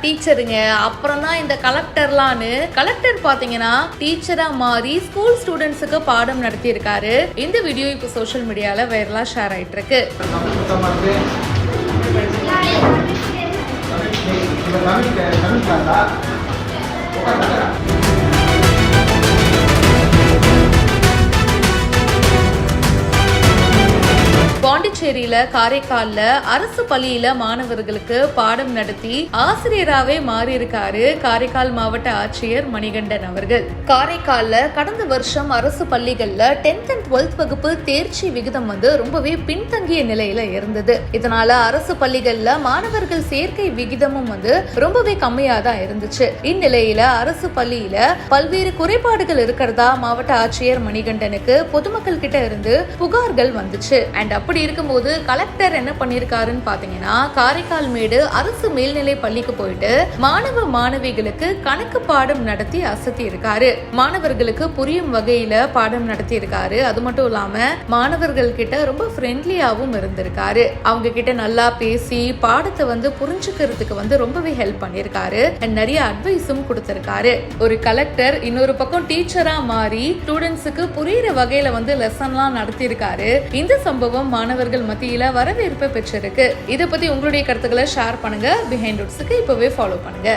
டீச்சருங்க, அப்புறம் தான் இந்த கலெக்டர்லான்னு. கலெக்டர் பாத்தீங்கன்னா டீச்சரா மாறி ஸ்கூல் ஸ்டூடெண்ட்ஸுக்கு பாடம் நடத்தி இருக்காரு. இந்த வீடியோ இப்போ சோஷியல் மீடியால வைரலா ஷேர் ஆயிட்டு இருக்கு. பாண்டிச்சேரியில காரைக்கால்ல அரசு பள்ளியில மாணவர்களுக்கு பாடம் நடத்தி ஆசிரியராகவே மாறி இருக்காரு காரைக்கால் மாவட்ட ஆட்சியர் மணிகண்டன் அவர்கள். காரைக்கால்ல கடந்த வருஷம் அரசு பள்ளிகள்ல 10th and 12th வகுப்பு தேர்ச்சி விகிதம் ரொம்பவே பின்தங்கிய நிலையில இருந்தது. இதனால அரசு பள்ளிகள்ல மாணவர்கள் சேர்க்கை விகிதமும் ரொம்பவே கம்மியா தான் இருந்துச்சு. இந்நிலையில அரசு பள்ளியில பல்வேறு குறைபாடுகள் இருக்கிறதா மாவட்ட ஆட்சியர் மணிகண்டனுக்கு பொதுமக்கள் கிட்ட இருந்து புகார்கள் வந்துச்சு. அண்ட் அப்படி இருக்கும்போது கலெக்டர் என்ன பண்ணிருக்காருன்னு பாத்தீங்கன்னா காரைக்கால் மேடு அரசு மேல்நிலை பள்ளிக்கு போயிட்டு மாணவ மாணவிகளுக்கு கணக்கு பாடம் நடத்தி அசத்தி இருக்காரு. மாணவர்களுக்கு புரியும் வகையில பாடம் நடத்தி இருக்காரு. அது மட்டும் இல்லாம மாணவர்கள் கிட்ட ரொம்ப ஃப்ரெண்ட்லியாவும் இருந்திருக்காரு. அவங்க கிட்ட நல்லா பேசி பாடத்தை புரிஞ்சுக்கிறதுக்கு ரொம்பவே ஹெல்ப் பண்ணிருக்காரு. நிறைய அட்வைஸும் கொடுத்திருக்காரு. ஒரு கலெக்டர் இன்னொரு பக்கம் டீச்சரா மாறி ஸ்டூடெண்ட்ஸுக்கு புரியுற வகையில லெசன்லாம் நடத்தி இருக்காரு. இந்த சம்பவம் மாணவர்கள் மத்தியில வரவேற்பை பெற்றிருக்கு. இதை பத்தி உங்களுடைய கருத்துக்களை ஷேர் பண்ணுங்க. பிஹைண்ட் ரூட்ஸ்க்கு இப்பவே ஃபாலோ பண்ணுங்க.